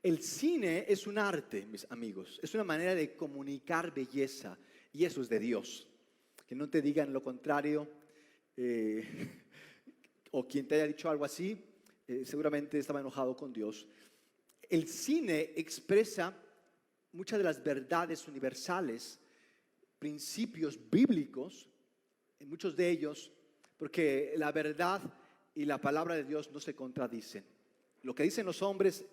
El cine es un arte, mis amigos, es una manera de comunicar belleza y eso es de Dios. Que no te digan lo contrario o quien te haya dicho algo así, seguramente estaba enojado con Dios. El cine expresa muchas de las verdades universales, principios bíblicos, en muchos de ellos, porque la verdad y la palabra de Dios no se contradicen. Lo que dicen los hombres,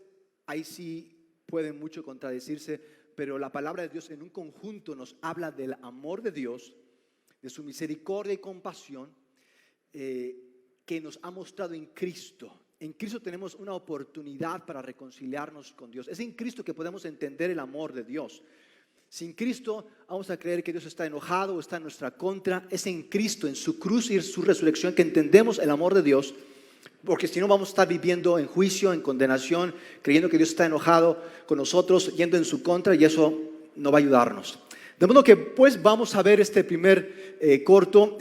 ahí sí pueden mucho contradecirse, pero la palabra de Dios en un conjunto nos habla del amor de Dios, de su misericordia y compasión que nos ha mostrado en Cristo. En Cristo tenemos una oportunidad para reconciliarnos con Dios. Es en Cristo que podemos entender el amor de Dios. Sin Cristo vamos a creer que Dios está enojado o está en nuestra contra. Es en Cristo, en su cruz y en su resurrección que entendemos el amor de Dios. Porque si no vamos a estar viviendo en juicio, en condenación, creyendo que Dios está enojado con nosotros, yendo en su contra, y eso no va a ayudarnos. De modo que pues vamos a ver este primer corto.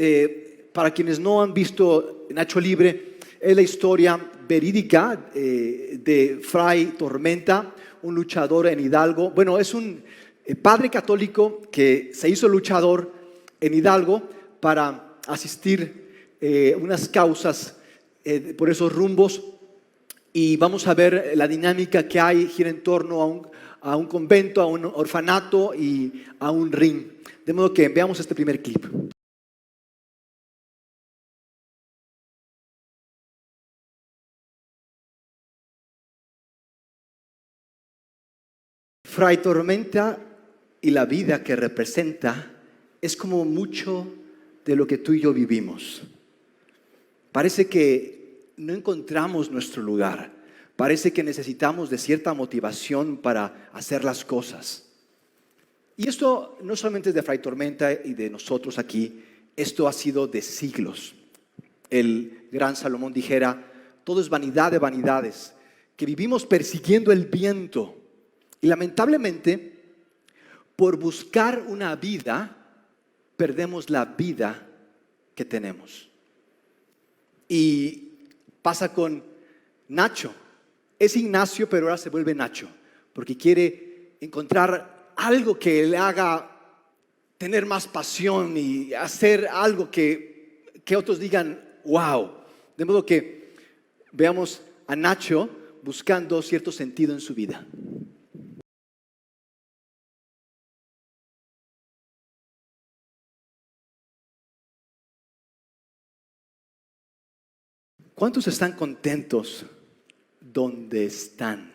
Para quienes no han visto Nacho Libre, es la historia verídica de Fray Tormenta, un luchador en Hidalgo. Bueno, es un padre católico que se hizo luchador en Hidalgo para asistir unas causas por esos rumbos, y vamos a ver la dinámica que hay, gira en torno a un convento, a un orfanato y a un ring. De modo que veamos este primer clip. Fray Tormenta y la vida que representa es como mucho de lo que tú y yo vivimos. Parece que no encontramos nuestro lugar. Parece que necesitamos de cierta motivación para hacer las cosas. Y esto no solamente es de Fray Tormenta y de nosotros aquí, esto ha sido de siglos. El gran Salomón dijera, todo es vanidad de vanidades, que vivimos persiguiendo el viento. Y lamentablemente, por buscar una vida, perdemos la vida que tenemos. Y pasa con Nacho. Es Ignacio, pero ahora se vuelve Nacho, porque quiere encontrar algo que le haga tener más pasión y hacer algo que otros digan, wow. De modo que veamos a Nacho buscando cierto sentido en su vida. ¿Cuántos están contentos donde están?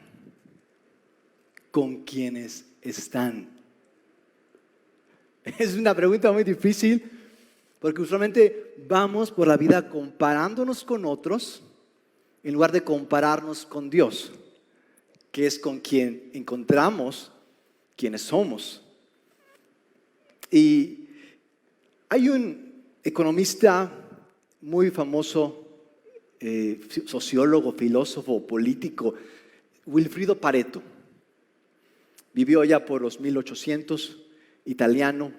¿Con quienes están? Es una pregunta muy difícil porque usualmente vamos por la vida comparándonos con otros en lugar de compararnos con Dios, que es con quien encontramos quienes somos. Y hay un economista muy famoso, sociólogo, filósofo, político, Wilfrido Pareto. Vivió ya por los 1800, italiano,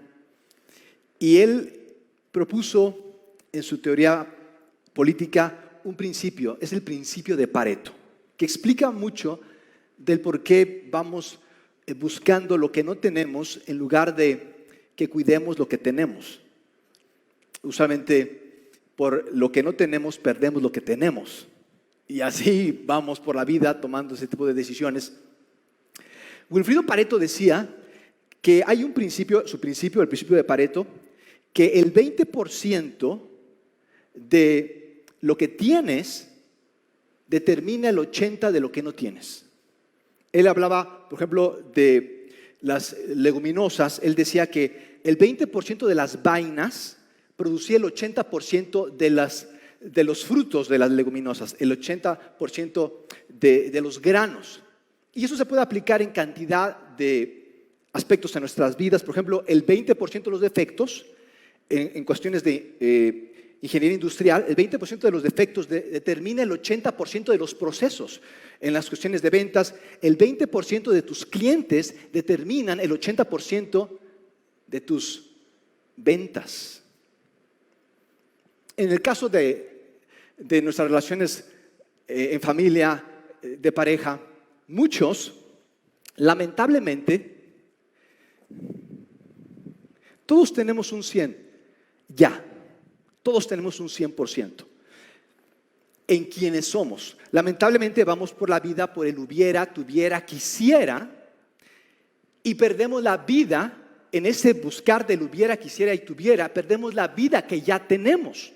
y él propuso en su teoría política un principio, es el principio de Pareto, que explica mucho del por qué vamos buscando lo que no tenemos en lugar de que cuidemos lo que tenemos. Usualmente por lo que no tenemos, perdemos lo que tenemos. Y así vamos por la vida tomando ese tipo de decisiones. Wilfrido Pareto decía que hay un principio, el principio de Pareto, que el 20% de lo que tienes determina el 80% de lo que no tienes. Él hablaba, por ejemplo, de las leguminosas. Él decía que el 20% de las vainas producía el 80% de los frutos de las leguminosas, el 80% de los granos. Y eso se puede aplicar en cantidad de aspectos en nuestras vidas. Por ejemplo, el 20% de los defectos en cuestiones de ingeniería industrial, el 20% de los defectos determina el 80% de los procesos. En las cuestiones de ventas, el 20% de tus clientes determinan el 80% de tus ventas. En el caso de nuestras relaciones en familia, de pareja, muchos Lamentablemente, todos tenemos un 100, ya, todos tenemos un 100% en quienes somos. Lamentablemente vamos por la vida por el hubiera, tuviera, quisiera, y perdemos la vida en ese buscar del hubiera, quisiera y tuviera, perdemos la vida que ya tenemos.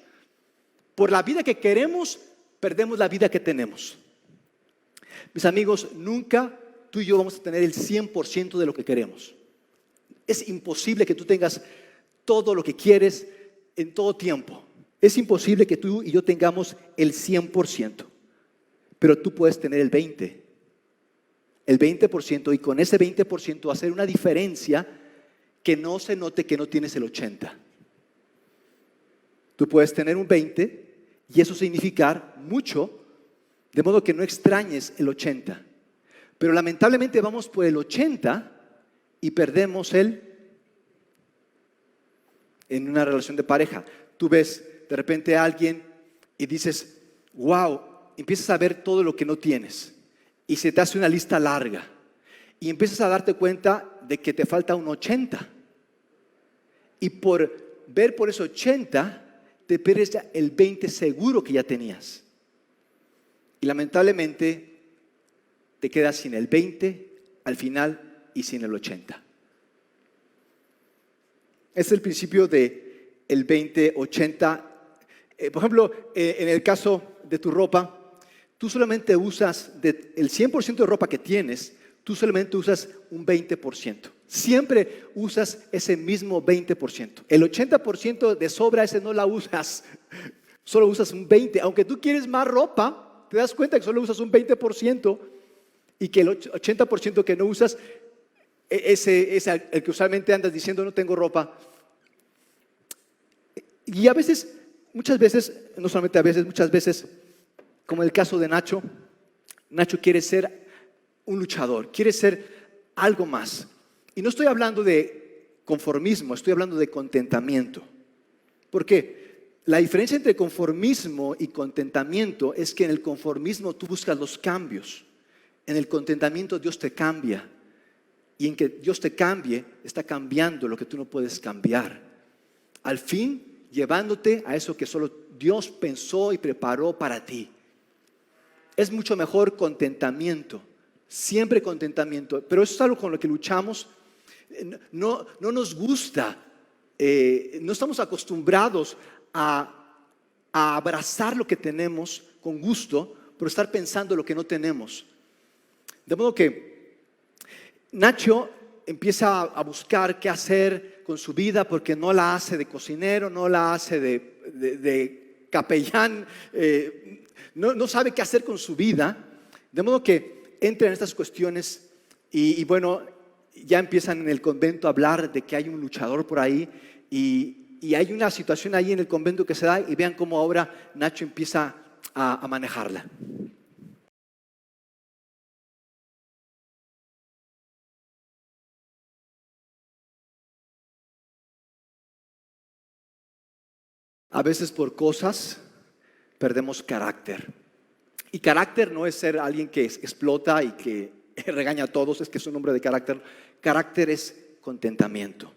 Por la vida que queremos, perdemos la vida que tenemos. Mis amigos, nunca tú y yo vamos a tener el 100% de lo que queremos. Es imposible que tú tengas todo lo que quieres en todo tiempo. Es imposible que tú y yo tengamos el 100%. Pero tú puedes tener el 20%. El 20%, y con ese 20% hacer una diferencia que no se note que no tienes el 80%. Tú puedes tener un 20% y eso significar mucho, de modo que no extrañes el 80%. Pero lamentablemente vamos por el 80% y perdemos en una relación de pareja. Tú ves de repente a alguien y dices, wow, empiezas a ver todo lo que no tienes y se te hace una lista larga y empiezas a darte cuenta de que te falta un 80%. Y por ver por ese 80%, te pierdes ya el 20% seguro que ya tenías. Y lamentablemente te quedas sin el 20% al final y sin el 80%. Es el principio del 20-80. Por ejemplo, en el caso de tu ropa, tú solamente usas el 100% de ropa que tienes, tú solamente usas un 20%. Siempre usas ese mismo 20%. El 80% de sobra ese no la usas, solo usas un 20%. Aunque tú quieres más ropa, te das cuenta que solo usas un 20% y que el 80% que no usas, ese es el que usualmente andas diciendo no tengo ropa. Y a veces, muchas veces, no solamente a veces, muchas veces, como en el caso de Nacho, Nacho quiere ser un luchador, quiere ser algo más. Y no estoy hablando de conformismo, estoy hablando de contentamiento. ¿Por qué? La diferencia entre conformismo y contentamiento es que en el conformismo tú buscas los cambios. En el contentamiento Dios te cambia. Y en que Dios te cambie, está cambiando lo que tú no puedes cambiar. Al fin, llevándote a eso que solo Dios pensó y preparó para ti. Es mucho mejor contentamiento, siempre contentamiento. Pero eso es algo con lo que luchamos. No nos gusta, no estamos acostumbrados a abrazar lo que tenemos con gusto por estar pensando lo que no tenemos. De modo que Nacho empieza a buscar qué hacer con su vida porque no la hace de cocinero, no la hace de capellán, no sabe qué hacer con su vida. De modo que entra en estas cuestiones y bueno, ya empiezan en el convento a hablar de que hay un luchador por ahí y hay una situación ahí en el convento que se da y vean cómo ahora Nacho empieza a manejarla. A veces por cosas perdemos carácter. Y carácter no es ser alguien que explota y que regaña a todos, es que es un hombre de carácter. Carácter es contentamiento.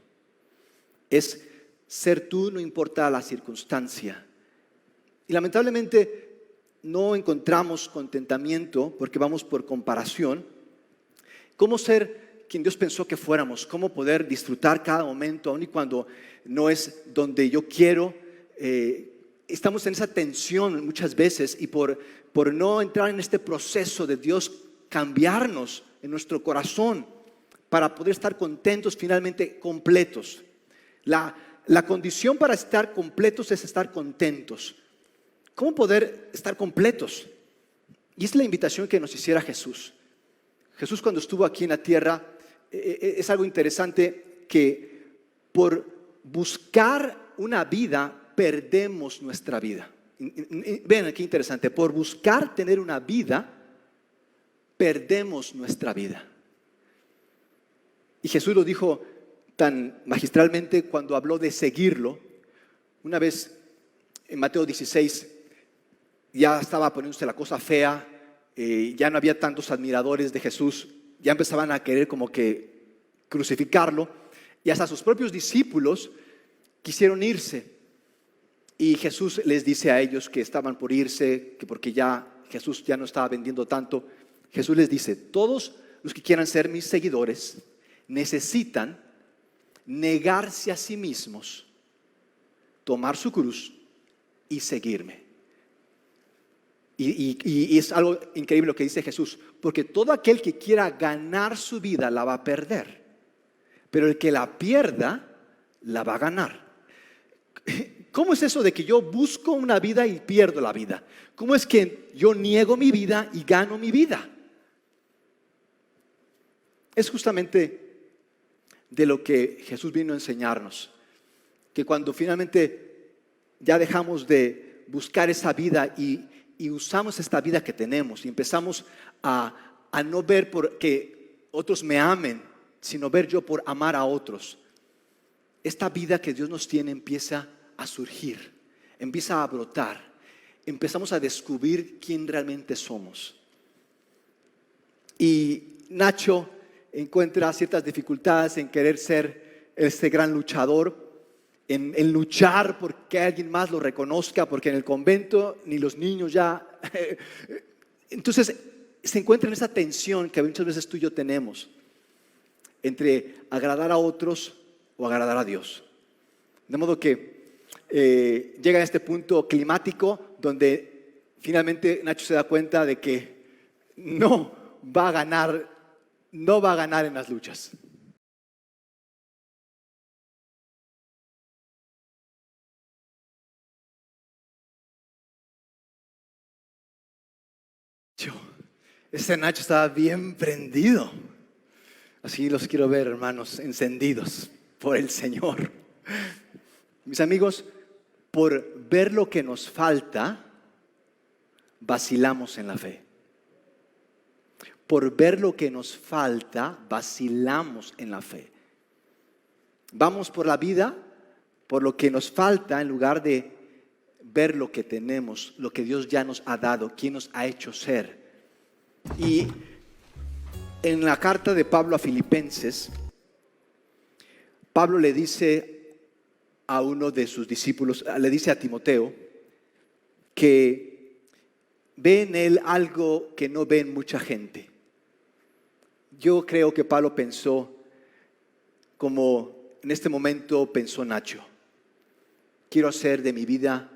Es ser tú, no importa la circunstancia. Y lamentablemente no encontramos contentamiento porque vamos por comparación. ¿Cómo ser quien Dios pensó que fuéramos? ¿Cómo poder disfrutar cada momento, aun y cuando no es donde yo quiero? Estamos en esa tensión muchas veces y por no entrar en este proceso de Dios cambiarnos en nuestro corazón para poder estar contentos, finalmente completos. La condición para estar completos es estar contentos. ¿Cómo poder estar completos? Y es la invitación que nos hiciera Jesús. Jesús, cuando estuvo aquí en la tierra, es algo interesante que por buscar una vida perdemos nuestra vida. Vean qué interesante, por buscar tener una vida perdemos nuestra vida. Y Jesús lo dijo tan magistralmente cuando habló de seguirlo. Una vez en Mateo 16 ya estaba poniéndose la cosa fea, ya no había tantos admiradores de Jesús. ya empezaban a querer como que crucificarlo, y hasta sus propios discípulos quisieron irse. Y Jesús les dice a ellos que estaban por irse, que porque ya Jesús ya no estaba vendiendo tanto. Jesús les dice: todos los que quieran ser mis seguidores necesitan negarse a sí mismos, tomar su cruz y seguirme. Y es algo increíble lo que dice Jesús, porque todo aquel que quiera ganar su vida la va a perder, pero el que la pierda la va a ganar. ¿Cómo es eso de que yo busco una vida y pierdo la vida? ¿Cómo es que yo niego mi vida y gano mi vida? Es justamente de lo que Jesús vino a enseñarnos, que cuando finalmente ya dejamos de buscar esa vida y usamos esta vida que tenemos y empezamos a no ver por que otros me amen, sino ver yo por amar a otros, esta vida que Dios nos tiene empieza a surgir, empieza a brotar, empezamos a descubrir quién realmente somos. Y Nacho encuentra ciertas dificultades en querer ser este gran luchador, en luchar porque alguien más lo reconozca, porque en el convento ni los niños ya. Entonces se encuentra en esa tensión que muchas veces tú y yo tenemos entre agradar a otros o agradar a Dios. De modo que llega a este punto climático donde finalmente Nacho se da cuenta de que no va a ganar en las luchas. Ese Nacho estaba bien prendido. Así los quiero ver, hermanos, encendidos por el Señor. Mis amigos, por ver lo que nos falta, vacilamos en la fe. Por ver lo que nos falta, vacilamos en la fe. Vamos por la vida por lo que nos falta en lugar de ver lo que tenemos, lo que Dios ya nos ha dado, quién nos ha hecho ser. Y en la carta de Pablo a Filipenses, Pablo le dice a uno de sus discípulos, le dice a Timoteo, que ve en él algo que no ve en mucha gente. Yo creo que Pablo pensó como en este momento pensó Nacho. Quiero hacer de mi vida,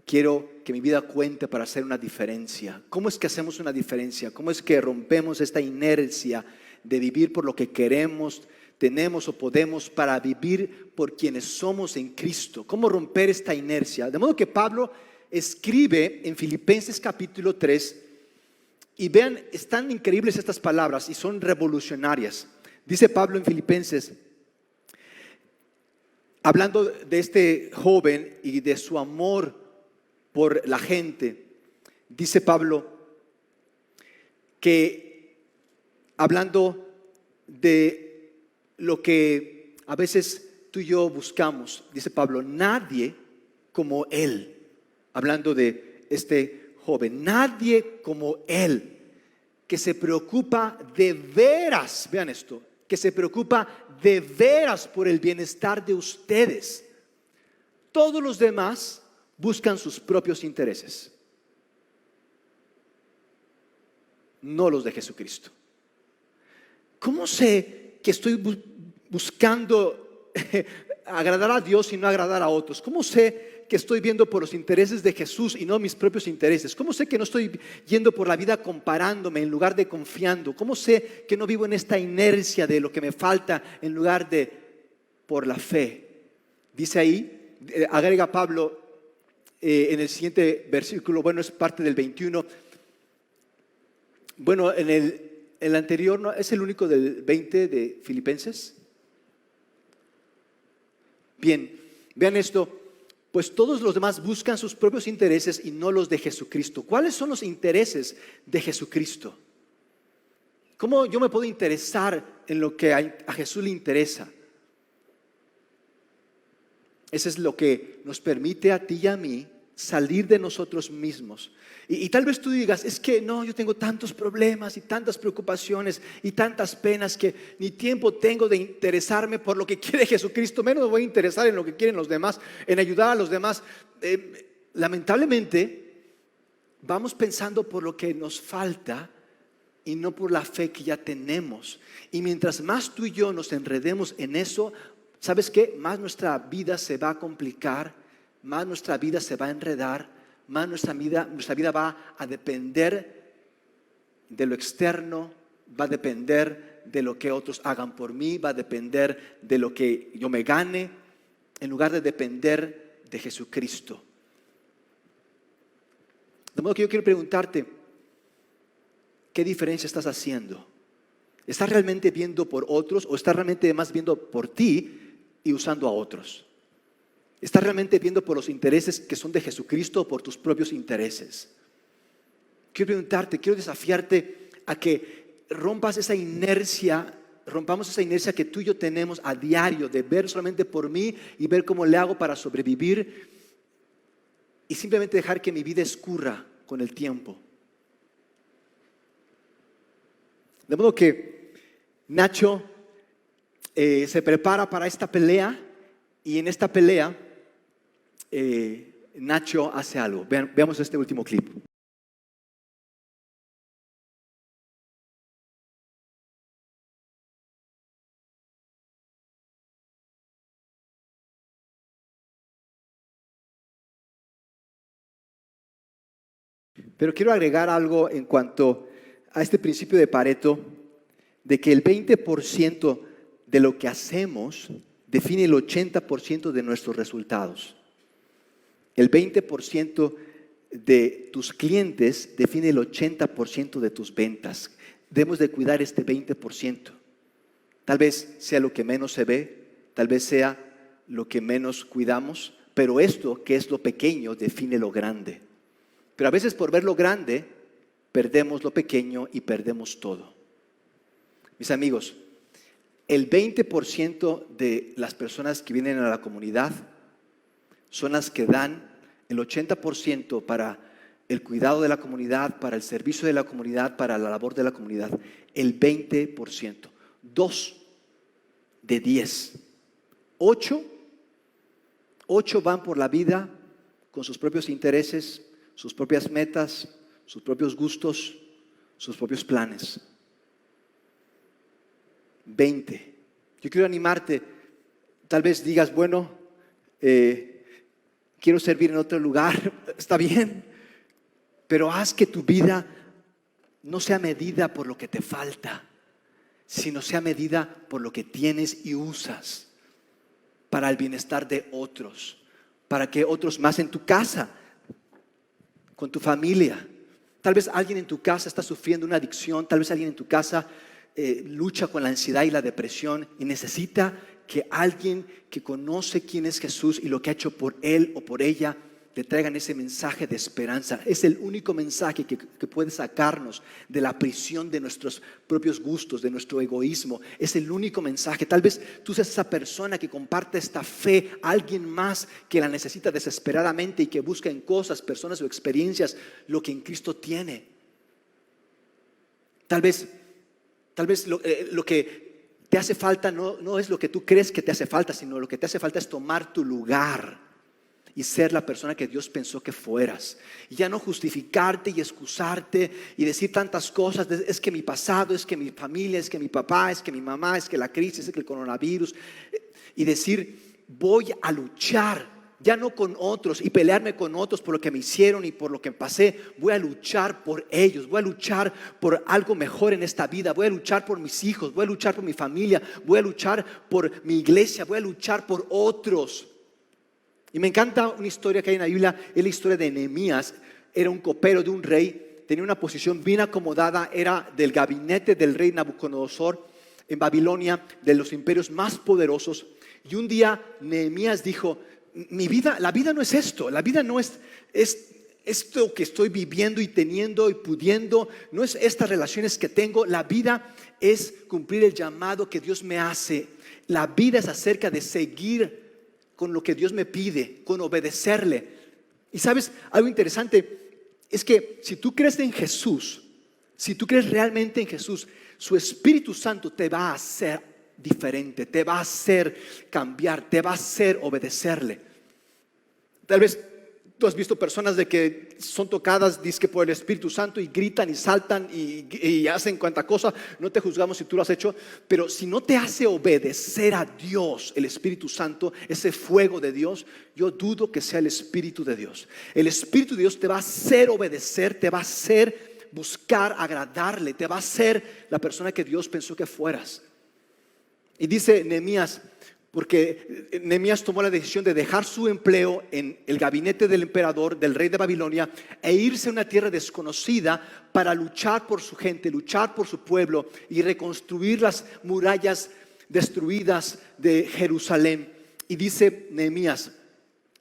quiero que mi vida cuente para hacer una diferencia. ¿Cómo es que hacemos una diferencia? ¿Cómo es que rompemos esta inercia de vivir por lo que queremos, tenemos o podemos para vivir por quienes somos en Cristo? ¿Cómo romper esta inercia? De modo que Pablo escribe en Filipenses capítulo 3 y vean, están increíbles estas palabras y son revolucionarias. Dice Pablo en Filipenses, hablando de este joven y de su amor por la gente, dice Pablo que hablando de lo que a veces tú y yo buscamos, dice Pablo, nadie como él, hablando de este joven, nadie como él, que se preocupa de veras, vean esto, que se preocupa de veras por el bienestar de ustedes. Todos los demás buscan sus propios intereses, no los de Jesucristo. ¿Cómo sé que estoy buscando agradar a Dios y no agradar a otros? ¿Cómo sé que estoy viendo por los intereses de Jesús y no mis propios intereses? ¿Cómo sé que no estoy yendo por la vida comparándome en lugar de confiando? ¿Cómo sé que no vivo en esta inercia de lo que me falta en lugar de por la fe? Dice ahí, agrega Pablo en el siguiente versículo, bueno, es parte del 21. Bueno, en el anterior, ¿no? ¿Es el único del 20 de Filipenses? Bien, vean esto. Pues todos los demás buscan sus propios intereses y no los de Jesucristo. ¿Cuáles son los intereses de Jesucristo? ¿Cómo yo me puedo interesar en lo que a Jesús le interesa? Eso es lo que nos permite a ti y a mí salir de nosotros mismos. Y tal vez tú digas, es que no, yo tengo tantos problemas y tantas preocupaciones y tantas penas que ni tiempo tengo de interesarme por lo que quiere Jesucristo, menos me voy a interesar en lo que quieren los demás, en ayudar a los demás. Lamentablemente, vamos pensando por lo que nos falta y no por la fe que ya tenemos. Y mientras más tú y yo nos enredemos en eso, ¿sabes qué? Más nuestra vida se va a complicar, más nuestra vida se va a enredar, más nuestra vida va a depender de lo externo, va a depender de lo que otros hagan por mí, va a depender de lo que yo me gane, en lugar de depender de Jesucristo. De modo que yo quiero preguntarte, ¿qué diferencia estás haciendo? ¿Estás realmente viendo por otros o estás realmente más viendo por ti y usando a otros? ¿Estás realmente viendo por los intereses que son de Jesucristo o por tus propios intereses? Quiero preguntarte, quiero desafiarte a que rompamos esa inercia que tú y yo tenemos a diario de ver solamente por mí y ver cómo le hago para sobrevivir y simplemente dejar que mi vida escurra con el tiempo. De modo que Nacho se prepara para esta pelea y en esta pelea Nacho hace algo. Veamos este último clip. Pero quiero agregar algo en cuanto a este principio de Pareto, de que el 20% de lo que hacemos define el 80% de nuestros resultados. El 20% de tus clientes define el 80% de tus ventas. Debemos de cuidar este 20%. Tal vez sea lo que menos se ve, tal vez sea lo que menos cuidamos, pero esto, que es lo pequeño, define lo grande. Pero a veces por ver lo grande, perdemos lo pequeño y perdemos todo. Mis amigos, el 20% de las personas que vienen a la comunidad son las que dan el 80% para el cuidado de la comunidad, para el servicio de la comunidad, para la labor de la comunidad. El 20%. 2 de 10. 8 van por la vida con sus propios intereses, sus propias metas, sus propios gustos, sus propios planes. 20. Yo quiero animarte. Tal vez digas, bueno, quiero servir en otro lugar, está bien, pero haz que tu vida no sea medida por lo que te falta, sino sea medida por lo que tienes y usas para el bienestar de otros, para que otros más en tu casa, con tu familia. Tal vez alguien en tu casa está sufriendo una adicción, tal vez alguien en tu casa lucha con la ansiedad y la depresión y necesita que alguien que conoce quién es Jesús y lo que ha hecho por él o por ella le traigan ese mensaje de esperanza. Es el único mensaje que puede sacarnos de la prisión de nuestros propios gustos, de nuestro egoísmo. Es el único mensaje. Tal vez tú seas esa persona que comparte esta fe a alguien más que la necesita desesperadamente y que busca en cosas, personas o experiencias lo que en Cristo tiene. Tal vez lo que te hace falta no es lo que tú crees que te hace falta, sino lo que te hace falta es tomar tu lugar y ser la persona que Dios pensó que fueras. Y ya no justificarte y excusarte y decir tantas cosas. Es que mi pasado, es que mi familia, es que mi papá, es que mi mamá, es que la crisis, es que el coronavirus. Y decir, voy a luchar. Ya no con otros y pelearme con otros por lo que me hicieron y por lo que pasé. Voy a luchar por ellos, voy a luchar por algo mejor en esta vida. Voy a luchar por mis hijos, voy a luchar por mi familia, voy a luchar por mi iglesia, voy a luchar por otros. Y me encanta una historia que hay en la Biblia, es la historia de Nehemías. Era un copero de un rey, tenía una posición bien acomodada, era del gabinete del rey Nabucodonosor en Babilonia, de los imperios más poderosos. Y un día Nehemías dijo, la vida no es esto, la vida no es esto que estoy viviendo y teniendo y pudiendo, no es estas relaciones que tengo. La vida es cumplir el llamado que Dios me hace. La vida es acerca de seguir con lo que Dios me pide, con obedecerle. Y sabes, algo interesante es que si tú crees en Jesús, si tú crees realmente en Jesús, su Espíritu Santo te va a hacer diferente, te va a hacer cambiar, te va a hacer obedecerle. Tal vez tú has visto personas de que son tocadas, dizque por el Espíritu Santo, y gritan y saltan y hacen cuanta cosa. No te juzgamos si tú lo has hecho, pero si no te hace obedecer a Dios, el Espíritu Santo, ese fuego de Dios, yo dudo que sea el Espíritu de Dios. El Espíritu de Dios te va a hacer obedecer, te va a hacer buscar agradarle, te va a hacer la persona que Dios pensó que fueras. Y dice Nehemías, porque Nehemías tomó la decisión de dejar su empleo en el gabinete del emperador, del rey de Babilonia, e irse a una tierra desconocida para luchar por su gente, luchar por su pueblo y reconstruir las murallas destruidas de Jerusalén. Y dice Nehemías,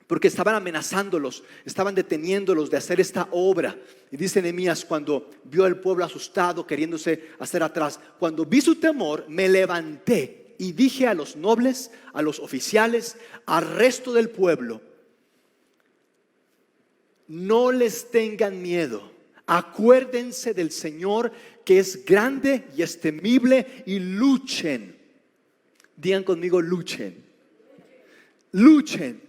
porque estaban amenazándolos, estaban deteniéndolos de hacer esta obra. Y dice Nehemías, cuando vio al pueblo asustado, queriéndose hacer atrás, cuando vi su temor, me levanté y dije a los nobles, a los oficiales, al resto del pueblo: no les tengan miedo, acuérdense del Señor, que es grande y es temible, y luchen. Digan conmigo: luchen. Luchen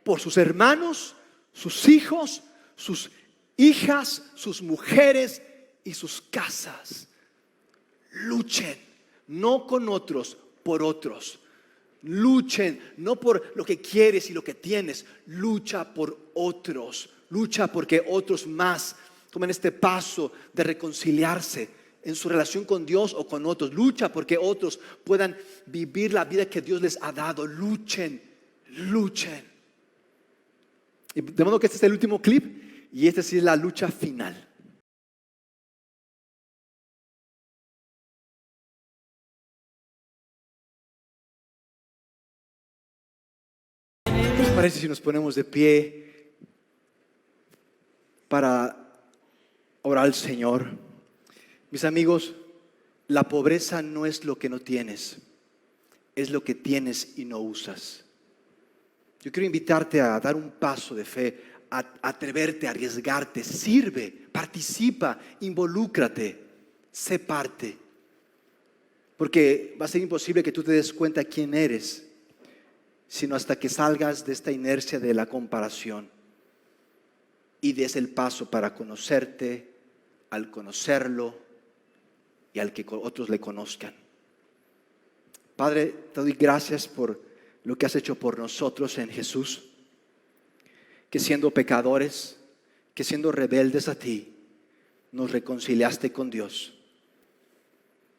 por sus hermanos, sus hijos, sus hijas, sus mujeres y sus casas. Luchen. No con otros, por otros. Luchen, no por lo que quieres y lo que tienes. Lucha por otros. Lucha porque otros más tomen este paso de reconciliarse en su relación con Dios o con otros. Lucha porque otros puedan vivir la vida que Dios les ha dado. Luchen, luchen. Y de modo que este es el último clip y esta sí es la lucha final. ¿Qué les parece si nos ponemos de pie para orar al Señor? Mis amigos, la pobreza no es lo que no tienes, es lo que tienes y no usas. Yo quiero invitarte a dar un paso de fe, a atreverte, a arriesgarte. Sirve, participa, involúcrate, sé parte. Porque va a ser imposible que tú te des cuenta quién eres, sino hasta que salgas de esta inercia de la comparación y des el paso para conocerte, al conocerlo y al que otros le conozcan. Padre, te doy gracias por lo que has hecho por nosotros en Jesús, que siendo pecadores, que siendo rebeldes a ti, nos reconciliaste con Dios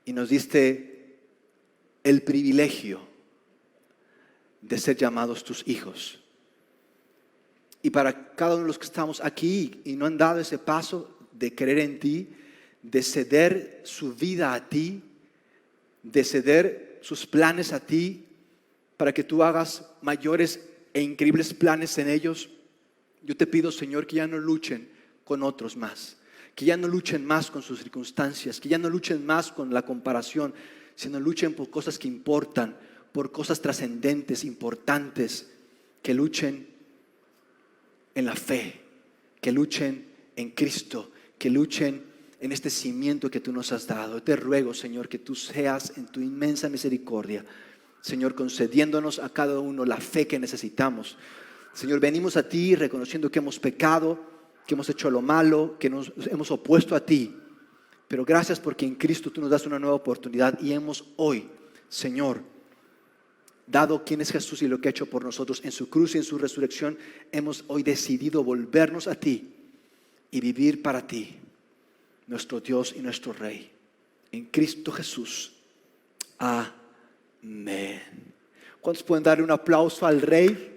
y nos diste el privilegio de ser llamados tus hijos. Y para cada uno de los que estamos aquí y no han dado ese paso de creer en ti, de ceder su vida a ti, de ceder sus planes a ti, para que tú hagas mayores e increíbles planes en ellos, yo te pido, Señor, que ya no luchen con otros más, que ya no luchen más con sus circunstancias, que ya no luchen más con la comparación, sino luchen por cosas que importan, por cosas trascendentes, importantes, que luchen en la fe, que luchen en Cristo, que luchen en este cimiento que tú nos has dado. Te ruego, Señor, que tú seas en tu inmensa misericordia, Señor, concediéndonos a cada uno la fe que necesitamos. Señor, venimos a ti reconociendo que hemos pecado, que hemos hecho lo malo, que nos hemos opuesto a ti. Pero gracias porque en Cristo tú nos das una nueva oportunidad y hemos hoy, Señor, dado quién es Jesús y lo que ha hecho por nosotros en su cruz y en su resurrección, hemos hoy decidido volvernos a ti y vivir para ti, nuestro Dios y nuestro Rey. En Cristo Jesús. Amén. ¿Cuántos pueden darle un aplauso al Rey?